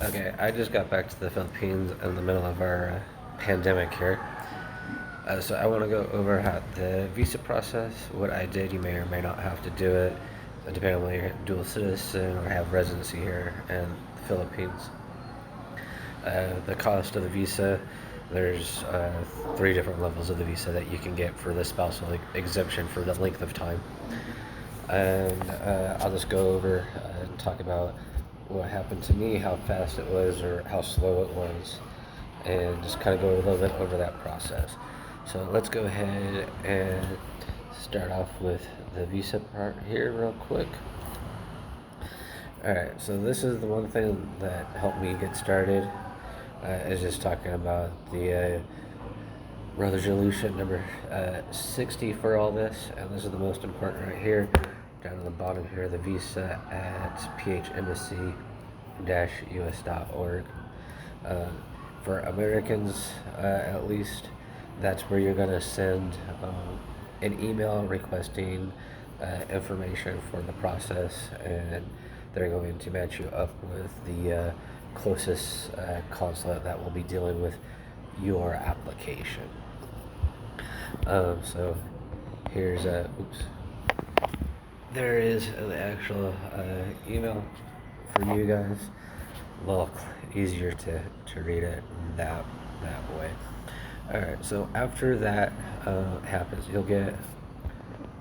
Okay, I just got back to the Philippines in the middle of our pandemic here. So I want to go over how the visa process, what I did. You may or may not have to do it, depending on whether you're dual citizen or have residency here in the Philippines. The cost of the visa, there's three different levels of the visa that you can get for the spousal exemption for the length of time. And I'll just go over and talk about what happened to me, how fast it was, or how slow it was, and just kind of go a little bit over that process. So let's go ahead and start off with the visa part here, real quick. All right, so this is the one thing that helped me get started. Is just talking about the resolution number 60 for all this, and this is the most important right here, down at the bottom here, the visa at phembassy-us.org. Uh, for Americans, at least, that's where you're going to send an email requesting information for the process, and they're going to match you up with the closest consulate that will be dealing with your application. So here's oops. There is an actual email for you guys. A little easier to read it that way. All right. So after that happens, you'll get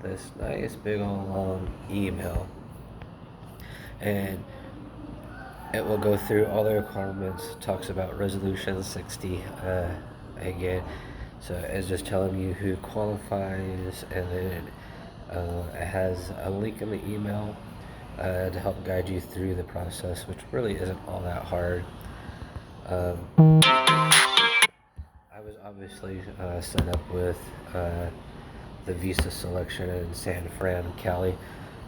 this nice big old long email, and it will go through all the requirements. Talks about resolution 60 again. So it's just telling you who qualifies, and then it has a link in the email to help guide you through the process, which really isn't all that hard. I was obviously set up with the visa selection in San Fran, Cali,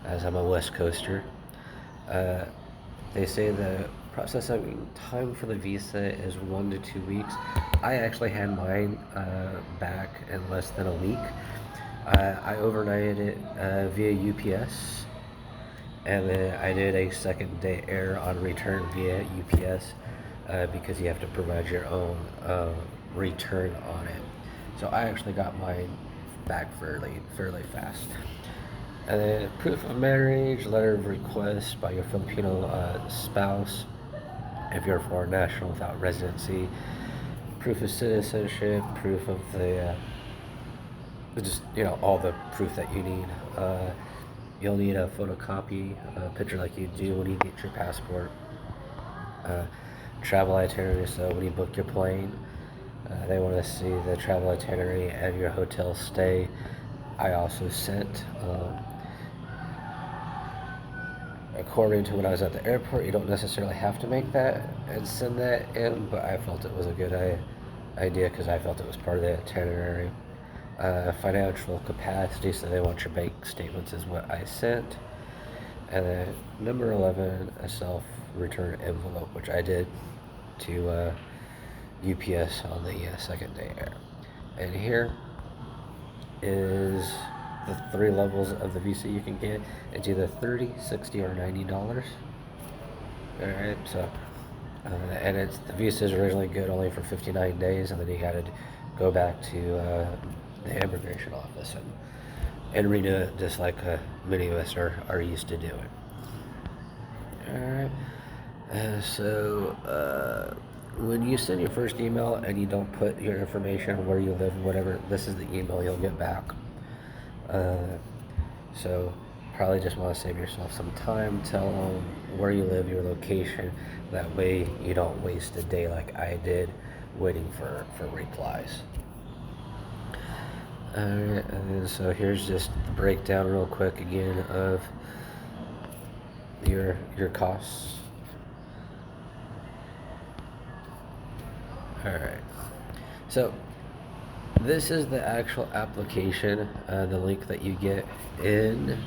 as I'm a West Coaster. Uh, they say the processing time for the visa is 1 to 2 weeks. I actually had mine back in less than a week. I overnighted it via UPS, and then I did a second day air on return via UPS because you have to provide your own return on it. So I actually got mine back fairly fast. And then proof of marriage, letter of request by your Filipino spouse, if you're a foreign national without residency, proof of citizenship, proof of the just all the proof that you need. You'll need a photocopy, a picture like you do when you get your passport. Uh, Travel itinerary. So when you book your plane, they want to see the travel itinerary and your hotel stay. I also sent. According to when I was at the airport, you don't necessarily have to make that and send that in, but I felt it was a good idea because I felt it was part of the itinerary. Financial capacity, so they want your bank statements, is what I sent. And then number 11, a self-return envelope, which I did to UPS on the second day air. And here is the three levels of the visa you can get. It's either $30, $60, or $90. All right, so and it's the visa is originally good only for 59 days, and then you got to go back to the immigration office and renew it, just like many of us are used to doing. All right. So when you send your first email and you don't put your information, where you live, whatever, this is the email you'll get back. So probably just want to save yourself some time. Tell them where you live, your location. That way you don't waste a day like I did waiting for replies. Alright, and so here's just the breakdown real quick again of your costs. Alright, so this is the actual application, the link that you get in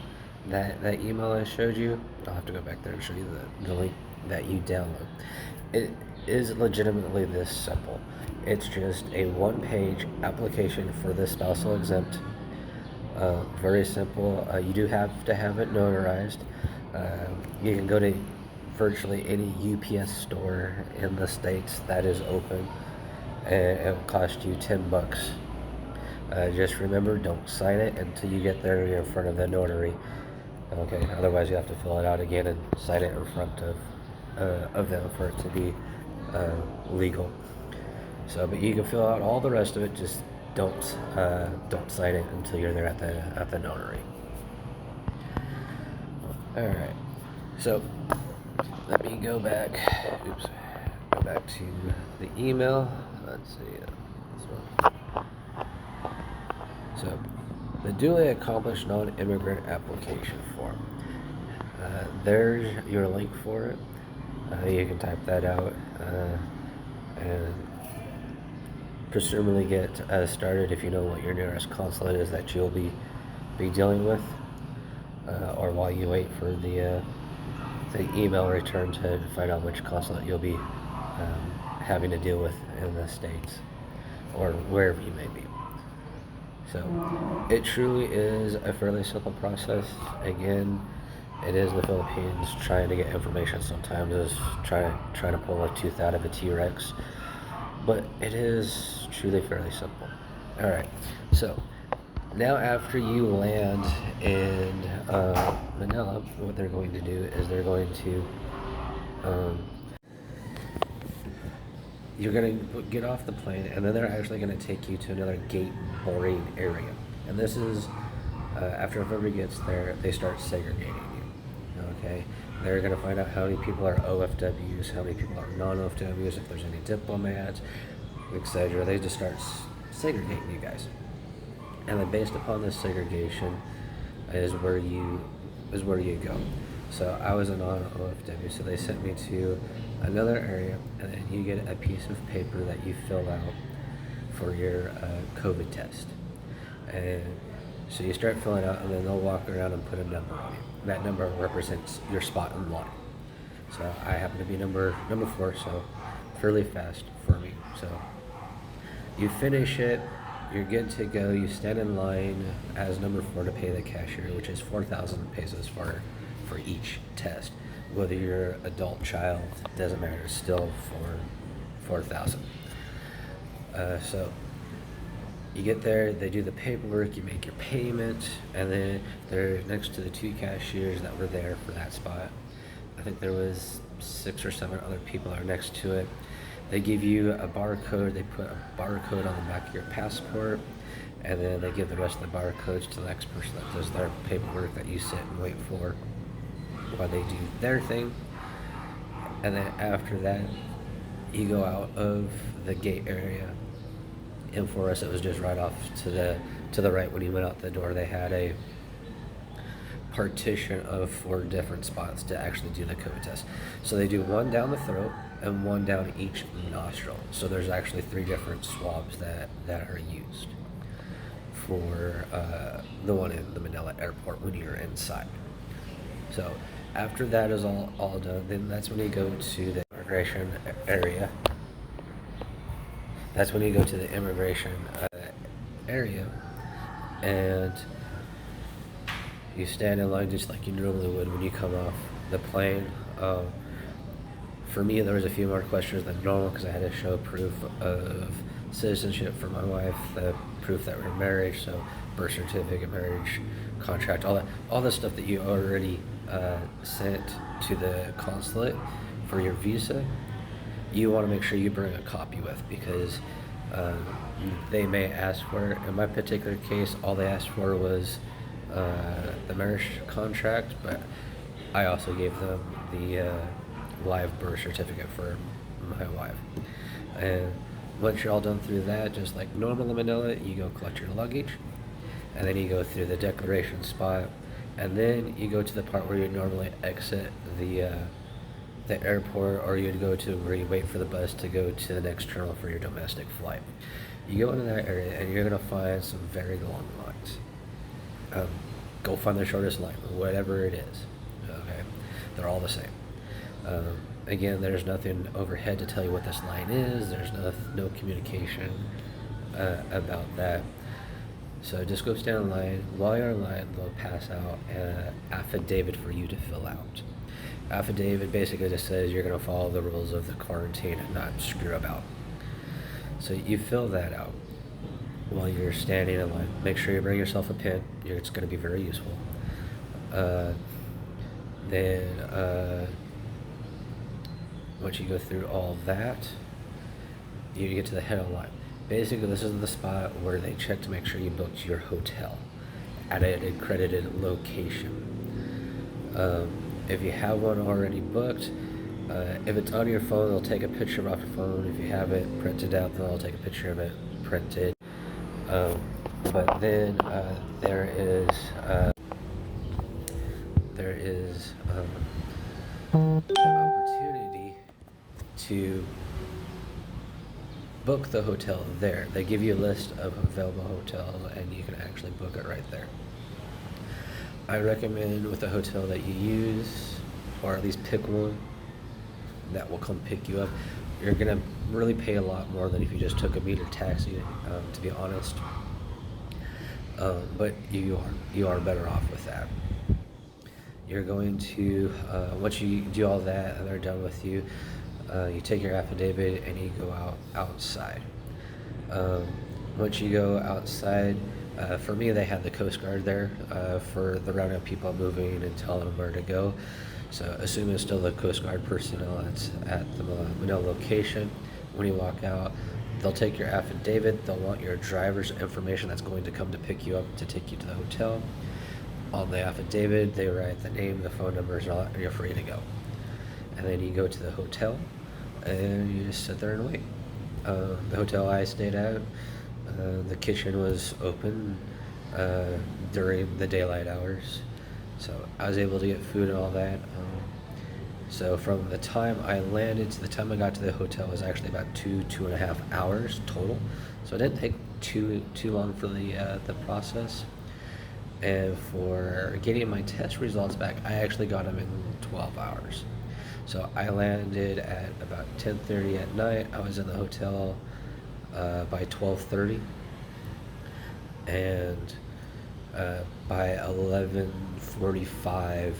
that email I showed you. I'll have to go back there and show you the link that you download. It is legitimately this simple. It's just a one-page application for the spousal exempt. Very simple. You do have to have it notarized. You can go to virtually any UPS store in the States that is open, and it will cost you $10. Just remember, don't sign it until you get there in front of the notary. Okay, otherwise you have to fill it out again and sign it in front of them for it to be legal. So, but you can fill out all the rest of it. Just don't sign it until you're there at the notary. All right. So let me go back. Oops. Go back to the email. Let's see this one. So the duly accomplished non-immigrant application form. There's your link for it. You can type that out and presumably get started if you know what your nearest consulate is that you'll be dealing with, or while you wait for the email return to find out which consulate you'll be having to deal with in the States or wherever you may be. So it truly is a fairly simple process. Again, it is the Philippines. Trying to get information sometimes is trying to pull a tooth out of a T-Rex, but it is truly fairly simple. All right, so now after you land in Manila, what they're going to do is they're going to you're going to get off the plane, and then they're actually going to take you to another gate boarding area. And this is after everybody gets there, they start segregating you. Okay, they're going to find out how many people are OFWs, how many people are non-OFWs, if there's any diplomats, etc. They just start segregating you guys, and then based upon this segregation is where you go. So I was a non-OFW, so they sent me to another area, and then you get a piece of paper that you fill out for your COVID test. And so you start filling out, and then they'll walk around and put a number on it. That number represents your spot in line. So I happen to be number 4, so fairly fast for me. So you finish it, you're good to go. You stand in line as number 4 to pay the cashier, which is 4,000 pesos for each test. Whether you're adult, child, doesn't matter. It's still for 4,000. So you get there, they do the paperwork, you make your payment, and then they're next to the 2 cashiers that were there for that spot. I think there was 6 or 7 other people are next to it. They give you a barcode. They put a barcode on the back of your passport, and then they give the rest of the barcodes to the next person that does their paperwork that you sit and wait for while they do their thing. And then after that, you go out of the gate area. And for us, it was just right off to the right. When you went out the door, they had a partition of 4 different spots to actually do the COVID test. So they do one down the throat and one down each nostril. So there's actually 3 different swabs that are used for the one in the Manila airport when you're inside. So after that is all done, then that's when you go to the immigration area. That's when you go to the immigration area, and you stand in line just like you normally would when you come off the plane. For me, there was a few more questions than normal because I had to show proof of citizenship for my wife, the proof that we're married, so birth certificate, marriage contract, all the stuff that you already sent to the consulate for your visa. You want to make sure you bring a copy with, because they may ask for it. In my particular case, all they asked for was the marriage contract, but I also gave them the live birth certificate for my wife. And once you're all done through that, just like normal in Manila, you go collect your luggage, and then you go through the declaration spot, and then you go to the part where you normally exit the airport, or you'd go to where you wait for the bus to go to the next terminal for your domestic flight. You go into that area, and you're going to find some very long lines. Go find the shortest line, whatever it is. Okay, they're all the same. Again, there's nothing overhead to tell you what this line is. There's no communication about that. So just go stand in line. While you're in line, they'll pass out an affidavit for you to fill out. affidavit basically just says you're going to follow the rules of the quarantine and not screw about. So you fill that out while you're standing in line. Make sure you bring yourself a pen. It's going to be very useful. Then once you go through all that, you get to the head of the line. Basically, this is the spot where they check to make sure you booked your hotel at an accredited location. If you have one already booked, if it's on your phone, they'll take a picture off your phone. If you have it printed out, they'll take a picture of it printed. But then there is an opportunity to book the hotel there. They give you a list of available hotels, and you can actually book it right there. I recommend with the hotel that you use, or at least pick one that will come pick you up. You're gonna really pay a lot more than if you just took a meter taxi, to be honest. But you are better off with that. You're going to once you do all that and they're done with you, you take your affidavit and you go outside. Once you go outside, for me, they had the Coast Guard there for the rounding up people moving and telling them where to go. So assuming it's still the Coast Guard personnel that's at the Manila location, when you walk out, they'll take your affidavit. They'll want your driver's information that's going to come to pick you up to take you to the hotel. On the affidavit, they write the name, the phone numbers, and all that, and you're free to go. And then you go to the hotel, and you just sit there and wait. The hotel I stayed at, the kitchen was open during the daylight hours, so I was able to get food and all that. So from the time I landed to the time I got to the hotel was actually about 2.5 hours total. So it didn't take too long for the process. And for getting my test results back, I actually got them in 12 hours. So I landed at about 10:30 at night. I was in the hotel by 12:30, and by 11:45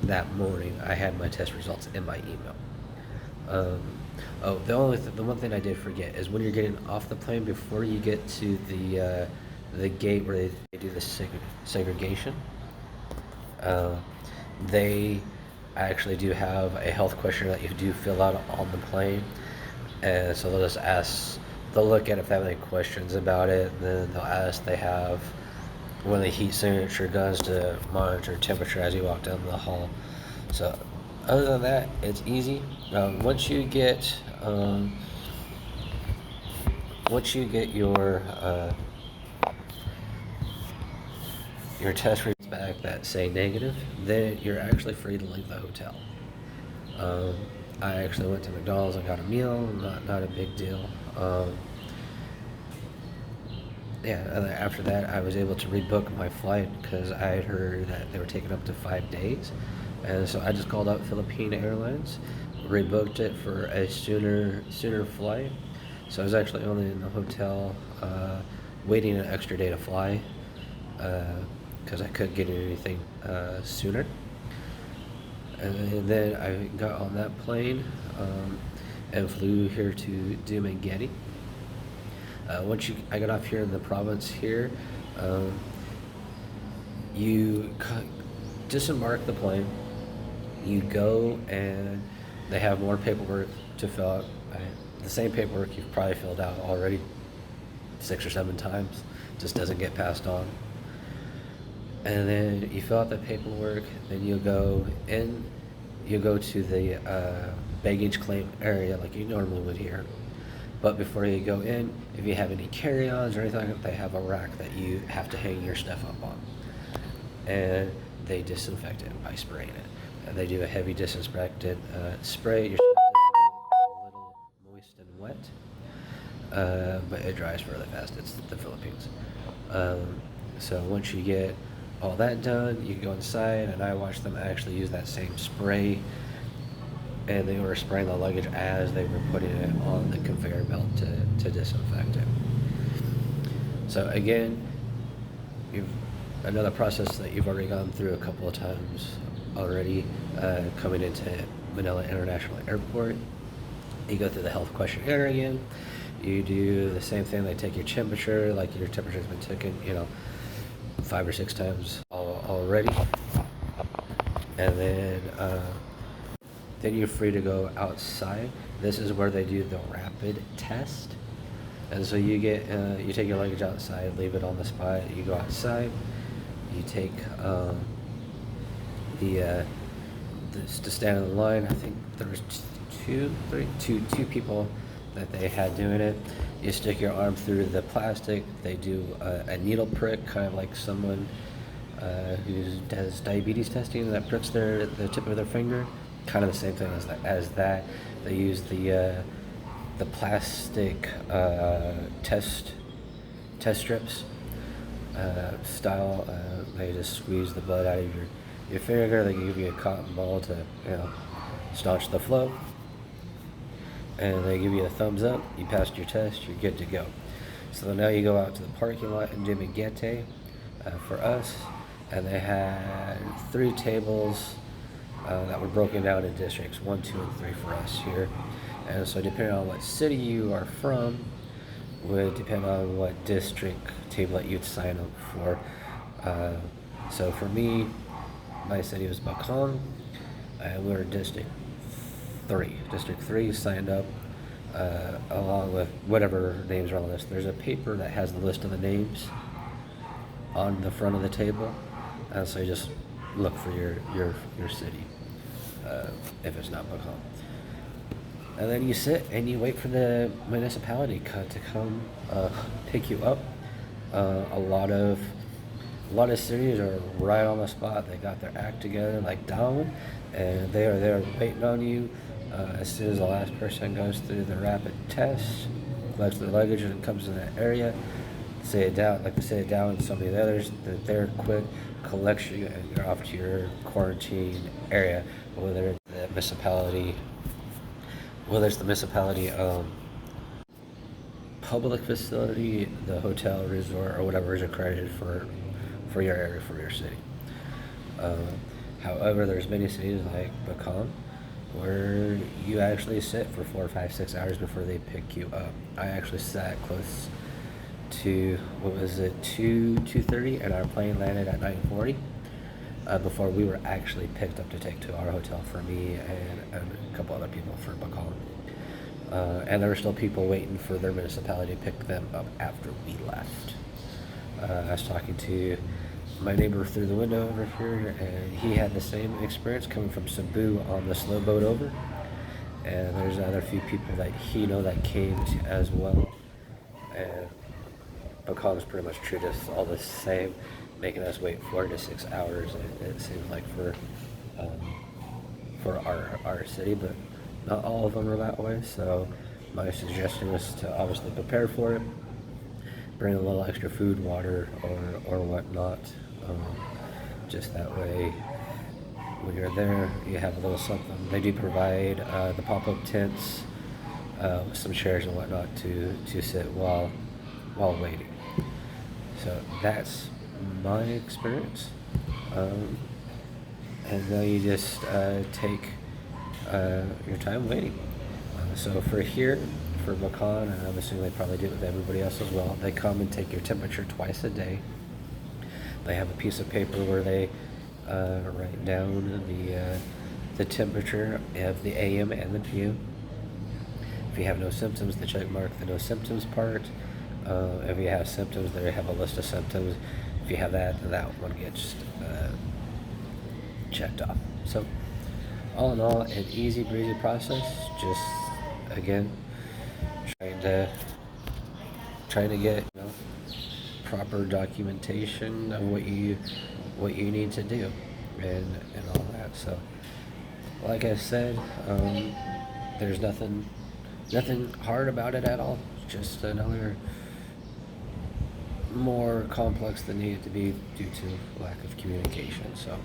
that morning, I had my test results in my email. The one thing I did forget is when you're getting off the plane, before you get to the gate where they do the segregation, they actually do have a health questionnaire that you do fill out on the plane, and so they'll look at if they have any questions about it, and then they'll ask. They have one of the heat signature guns to monitor temperature as you walk down the hall. So other than that, it's easy. Once you get your test results back that say negative, then you're actually free to leave the hotel. I actually went to McDonald's and got a meal. Not a big deal. After that, I was able to rebook my flight because I had heard that they were taking up to 5 days, and so I just called up Philippine Airlines, rebooked it for a sooner flight. So I was actually only in the hotel waiting an extra day to fly because I couldn't get anything sooner. And then I got on that plane and flew here to Dumaguete. Once I got off here in the province here, you disembark the plane, you go and they have more paperwork to fill out. The same paperwork you've probably filled out already 6 or 7 times, just doesn't get passed on. And then you fill out the paperwork, then you go to the baggage claim area like you normally would here. But before you go in, if you have any carry-ons or anything like that, they have a rack that you have to hang your stuff up on. And they disinfect it by spraying it. And they do a heavy disinfectant spray. Your stuff does get a little moist and wet, but it dries really fast. It's the Philippines. So once you get all that done, you go inside, and I watched them actually use that same spray, and they were spraying the luggage as they were putting it on the conveyor belt to disinfect it. So again, another process that you've already gone through a couple of times already coming into Manila International Airport. You go through the health questionnaire again. You do the same thing. They take your temperature, like your temperature's been taken, 5 or 6 times already, and then you're free to go outside. This is where they do the rapid test, and so you take your luggage outside, leave it on the spot. You go outside, you take to stand in the line. I think there was two people that they had doing it. You stick your arm through the plastic. They do a needle prick, kind of like someone who does diabetes testing that pricks the tip of their finger. Kind of the same thing as that. They use the plastic test strips style. They just squeeze the blood out of your finger. They give you a cotton ball to staunch the flow, and they give you a thumbs up. You passed your test. You're good to go. So now you go out to the parking lot in Dumaguete for us, and they had 3 tables that were broken down in districts, 1, 2, and 3 for us here. And so depending on what city you are from would depend on what district table that you'd sign up for. So for me, my city was Bacan, and we were District 3. District 3 signed up along with whatever names are on the list. There's a paper that has the list of the names on the front of the table, and so you just look for your city if it's not Bacan. And then you sit and you wait for the municipality to come pick you up. A lot of cities are right on the spot. They got their act together, like down, and they are there waiting on you. As soon as the last person goes through the rapid test, collects their luggage and comes in that area, sit it down, and some of the others, they're there quick, collects you, and you're off to your quarantine area, whether it's the municipality public facility, the hotel, resort, or whatever is accredited for your area, for your city. However, there's many cities like Bacan where you actually sit for 4, 5, 6 hours before they pick you up. I actually sat close to 2:30, and our plane landed at 9:40 before we were actually picked up to take to our hotel for me and a couple other people for Bacan. And there were still people waiting for their municipality to pick them up after we left. I was talking to my neighbor through the window over here, and he had the same experience coming from Cebu on the slow boat over. And there's another few people that that came as well. And Bacan was pretty much treated us all the same, making us wait 4 to 6 hours. It seems like for our city, but not all of them are that way. So my suggestion was to obviously prepare for it. Bring a little extra food, water, or whatnot. Just that way, when you're there, you have a little something. They do provide the pop-up tents with some chairs and whatnot to sit while waiting. So that's my experience. And then you just take your time waiting. So for Bacan, and I'm assuming they probably do it with everybody else as well, they come and take your temperature twice a day. They have a piece of paper where they write down the temperature of the AM and the PM. If you have no symptoms, they check mark the no symptoms part. If you have symptoms, they have a list of symptoms. If you have that, then that one gets checked off. So all in all, an easy breezy process. Just again, trying to get proper documentation of what you need to do and all that. So like I said, there's nothing hard about it at all. Just another more complex than needed to be due to lack of communication. So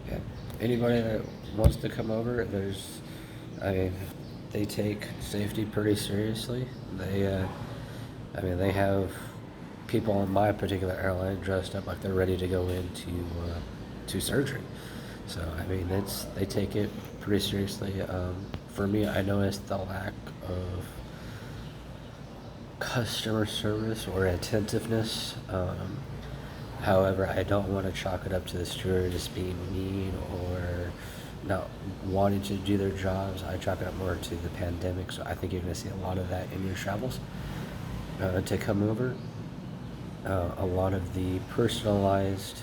yeah, anybody that wants to come over, they take safety pretty seriously. They have people on my particular airline dressed up like they're ready to go in to surgery. So I mean, they take it pretty seriously. For me, I noticed the lack of customer service or attentiveness. However, I don't want to chalk it up to the steward just being mean or not wanting to do their jobs. I chalk it up more to the pandemic. So I think you're going to see a lot of that in your travels to come over. A lot of the personalized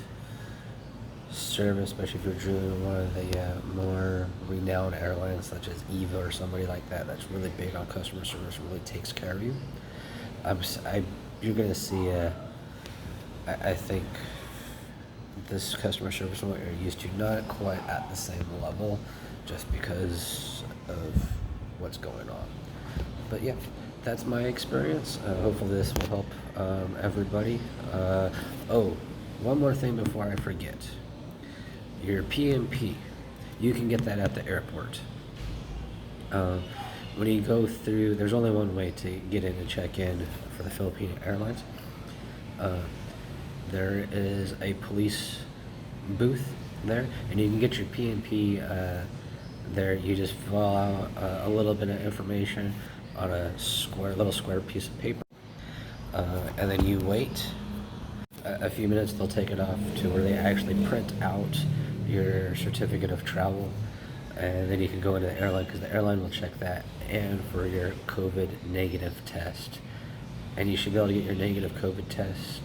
service, especially if you're doing one of the more renowned airlines such as Eva or somebody like that, that's really big on customer service, really takes care of you. You're going to see, I think, this customer service and what you're used to, not quite at the same level, just because of what's going on. But yeah, that's my experience. Hopefully this will help everybody. Oh, one more thing before I forget. Your PMP, you can get that at the airport. When you go through, there's only one way to get in and check in for the Philippine Airlines. There is a police booth there, and you can get your PMP there. You just fill out a little bit of information on a little square piece of paper, and then you wait a few minutes. They'll take it off to where they actually print out your certificate of travel, and then you can go into the airline, because the airline will check that and for your COVID negative test. And you should be able to get your negative COVID test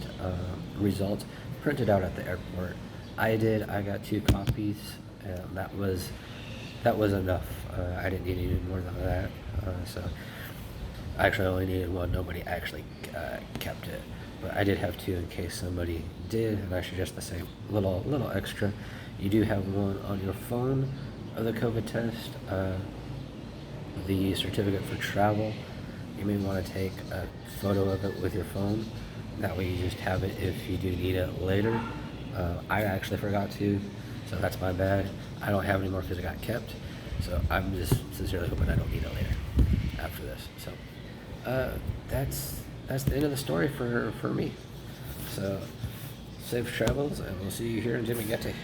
results printed out at the airport. I got 2 copies, and that was enough. I didn't need any more than that. So I actually only needed 1. Nobody actually kept it, but I did have 2 in case somebody did, and I suggest the same little extra. You do have one on your phone of the COVID test, the certificate for travel. You may want to take a photo of it with your phone. That way you just have it if you do need it later. I actually forgot to, so that's my bad. I don't have any more because it got kept. So I'm just sincerely hoping I don't need it later after this. So that's the end of the story for me. So safe travels, and we'll see you here in Jimmy Gete.